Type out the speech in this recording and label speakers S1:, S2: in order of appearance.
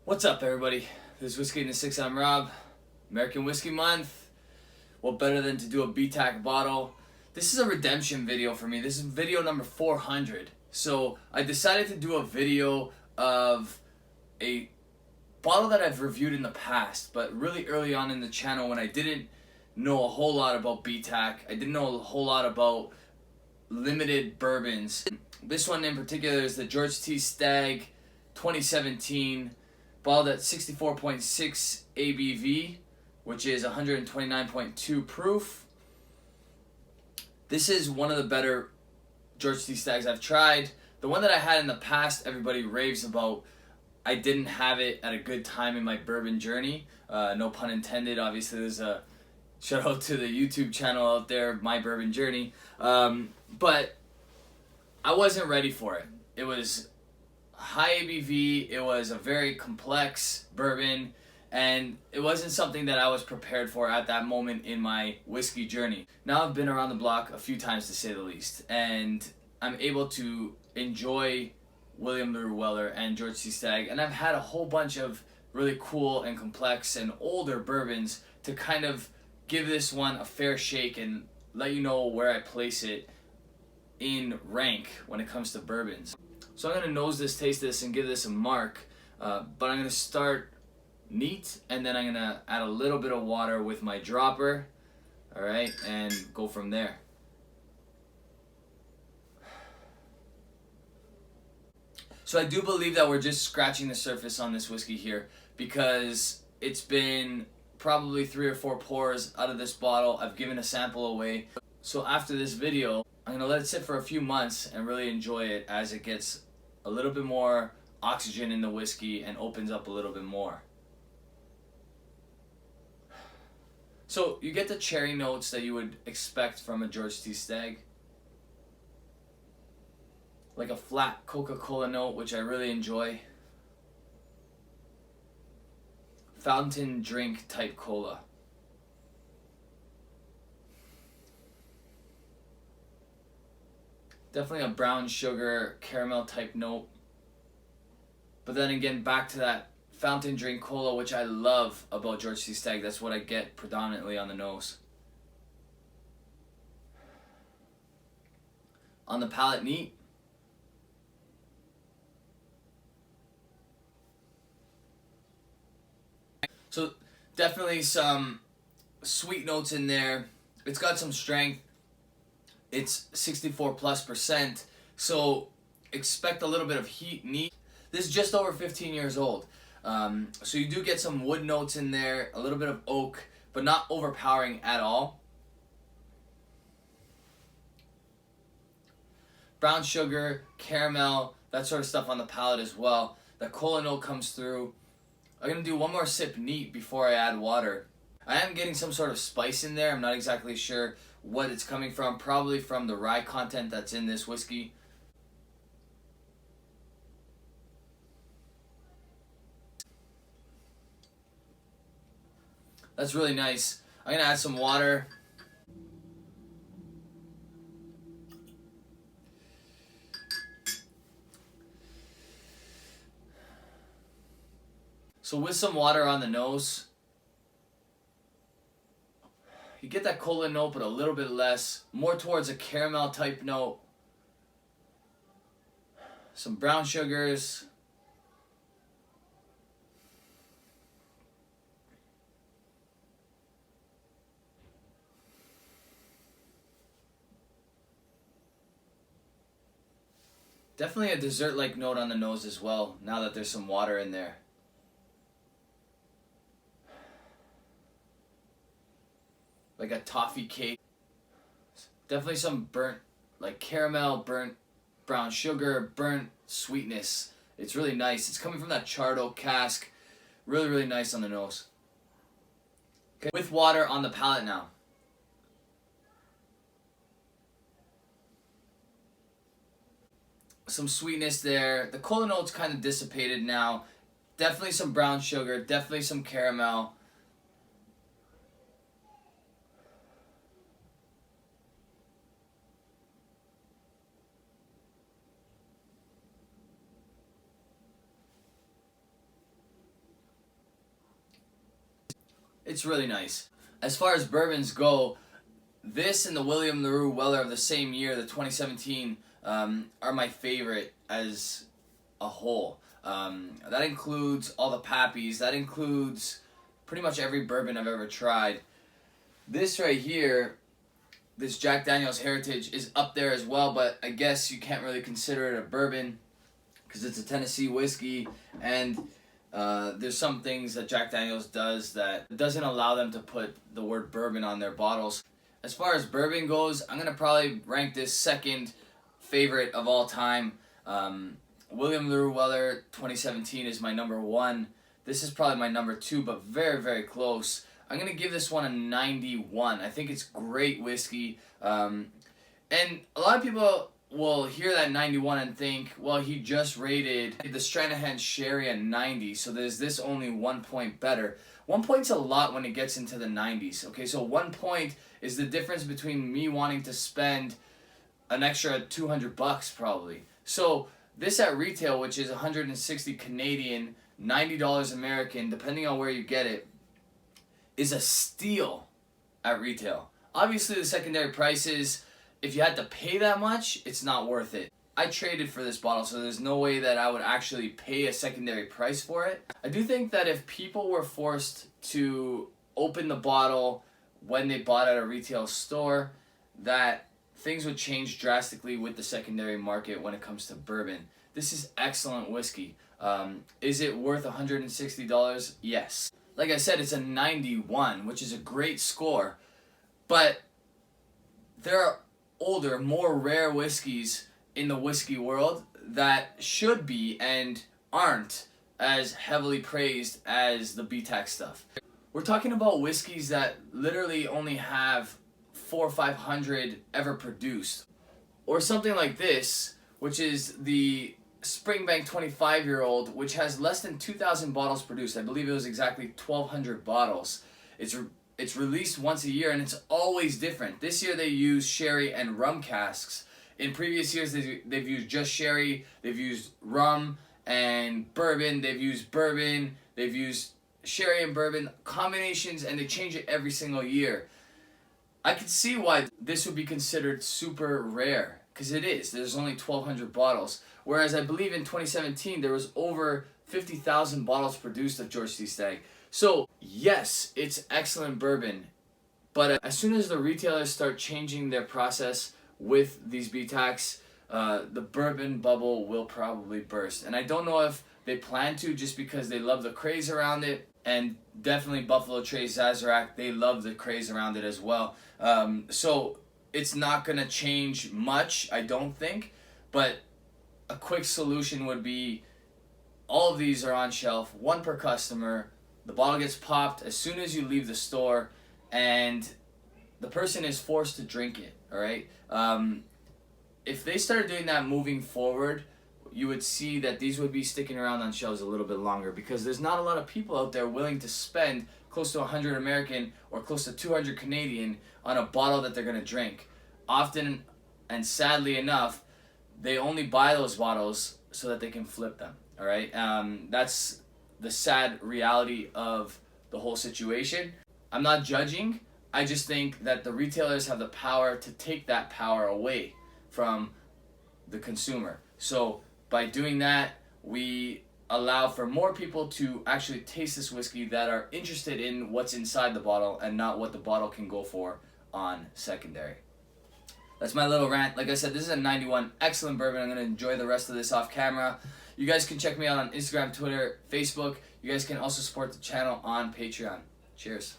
S1: What's up, everybody? This is Whiskey in the Six. I'm Rob. American Whiskey Month. What better than to do a Btac bottle? This is a redemption video for me. This is video number 400. So I decided to do a video of a bottle that I've reviewed in the past, but really early on in the channel when I didn't know a whole lot about Btac. I didn't know a whole lot about limited bourbons. This one in particular is the George T. Stagg 2017. Bottled at 64.6 ABV, which is 129.2 proof. This is one of the better George T. Staggs I've tried. The one that I had in the past, everybody raves about. I didn't have it at a good time in my bourbon journey. No pun intended. Obviously, there's a shout out to the YouTube channel out there, My Bourbon Journey. But I wasn't ready for it. It was high ABV, it was a very complex bourbon, and it wasn't something that I was prepared for at that moment in my whiskey journey. Now I've been around the block a few times to say the least, and I'm able to enjoy William LaRue Weller and George T. Stagg, and I've had a whole bunch of really cool and complex and older bourbons to kind of give this one a fair shake and let you know where I place it in rank when it comes to bourbons. So I'm going to nose this, taste this, and give this a mark, but I'm going to start neat, and then I'm going to add a little bit of water with my dropper, alright, and go from there. So I do believe that we're just scratching the surface on this whiskey here, because it's been probably 3 or 4 pours out of this bottle. I've given a sample away. So after this video, I'm going to let it sit for a few months and really enjoy it as it gets a little bit more oxygen in the whiskey and opens up a little bit more. So you get the cherry notes that you would expect from a George T. Stagg. Like a flat Coca-Cola note, which I really enjoy. Fountain drink type cola. Definitely a brown sugar caramel type note. But then again, back to that fountain drink cola, which I love about George T. Stagg. That's what I get predominantly on the nose. On the palate, neat. So definitely some sweet notes in there. It's got some strength. It's 64+%, so expect a little bit of heat, neat. This is just over 15 years old, so you do get some wood notes in there, a little bit of oak, but not overpowering at all. Brown sugar, caramel, that sort of stuff on the palate as well. The cola note comes through. I'm going to do one more sip neat before I add water. I am getting some sort of spice in there. I'm not exactly sure what it's coming from. Probably from the rye content that's in this whiskey. That's really nice. I'm going to add some water. So with some water on the nose, you get that cola note, but a little bit less, more towards a caramel type note. Some brown sugars. Definitely a dessert-like note on the nose as well, now that there's some water in there. Like a toffee cake. Definitely some burnt, like caramel, burnt brown sugar, burnt sweetness. It's really nice. It's coming from that charred oak cask. Really, really nice on the nose. Okay. With water on the palate now. Some sweetness there. The cola note's kind of dissipated now. Definitely some brown sugar, definitely some caramel. It's really nice. As far as bourbons go, this and the William LaRue Weller of the same year, the 2017, are my favorite as a whole. That includes all the Pappies. That includes pretty much every bourbon I've ever tried. This right here, this Jack Daniel's Heritage, is up there as well, but I guess you can't really consider it a bourbon because it's a Tennessee whiskey, and there's some things that Jack Daniel's does that doesn't allow them to put the word bourbon on their bottles. As far as bourbon goes, I'm going to probably rank this second favorite of all time. William LaRue Weller 2017 is my number 1. This is probably my number 2, but very, very close. I'm going to give this one a 91. I think it's great whiskey. And a lot of people will hear that 91 and think, well, he just rated the Stranahan Sherry a 90, so there's this only 1 point better. 1 point's a lot when it gets into the 90s. Okay, so 1 point is the difference between me wanting to spend an extra $200 probably. So this at retail, which is 160 Canadian, $90 American, depending on where you get it, is a steal at retail. Obviously the secondary prices, if you had to pay that much, it's not worth it. I traded for this bottle, so there's no way that I would actually pay a secondary price for it. I do think that if people were forced to open the bottle when they bought at a retail store, that things would change drastically with the secondary market when it comes to bourbon. This is excellent whiskey. Is it worth $160? Yes. Like I said, it's a 91, which is a great score, but there are older, more rare whiskeys in the whiskey world that should be and aren't as heavily praised as the Btac stuff. We're talking about whiskeys that literally only have 400 or 500 ever produced, or something like this, which is the Springbank 25-year-old, which has less than 2,000 bottles produced. I believe it was exactly 1,200 bottles. It's released once a year, and it's always different. This year they use sherry and rum casks. In previous years they've used just sherry, they've used rum and bourbon, they've used sherry and bourbon combinations, and they change it every single year. I could see why this would be considered super rare, because it is. There's only 1,200 bottles. Whereas I believe in 2017 there was over 50,000 bottles produced of George C. Stagg. So yes, it's excellent bourbon, but as soon as the retailers start changing their process with these Btacs, the bourbon bubble will probably burst. And I don't know if they plan to, just because they love the craze around it, and definitely Buffalo Trace Sazerac, they love the craze around it as well. So it's not going to change much, I don't think, but a quick solution would be all of these are on shelf, 1 per customer. The bottle gets popped as soon as you leave the store, and the person is forced to drink it, all right? If they started doing that moving forward, you would see that these would be sticking around on shelves a little bit longer, because there's not a lot of people out there willing to spend close to 100 American or close to 200 Canadian on a bottle that they're going to drink. Often, and sadly enough, they only buy those bottles so that they can flip them, all right? That's the sad reality of the whole situation. I'm not judging. I just think that the retailers have the power to take that power away from the consumer. So by doing that, we allow for more people to actually taste this whiskey that are interested in what's inside the bottle and not what the bottle can go for on secondary. That's my little rant. Like I said, this is a 91, excellent bourbon. I'm going to enjoy the rest of this off camera. You guys can check me out on Instagram, Twitter, Facebook. You guys can also support the channel on Patreon. Cheers.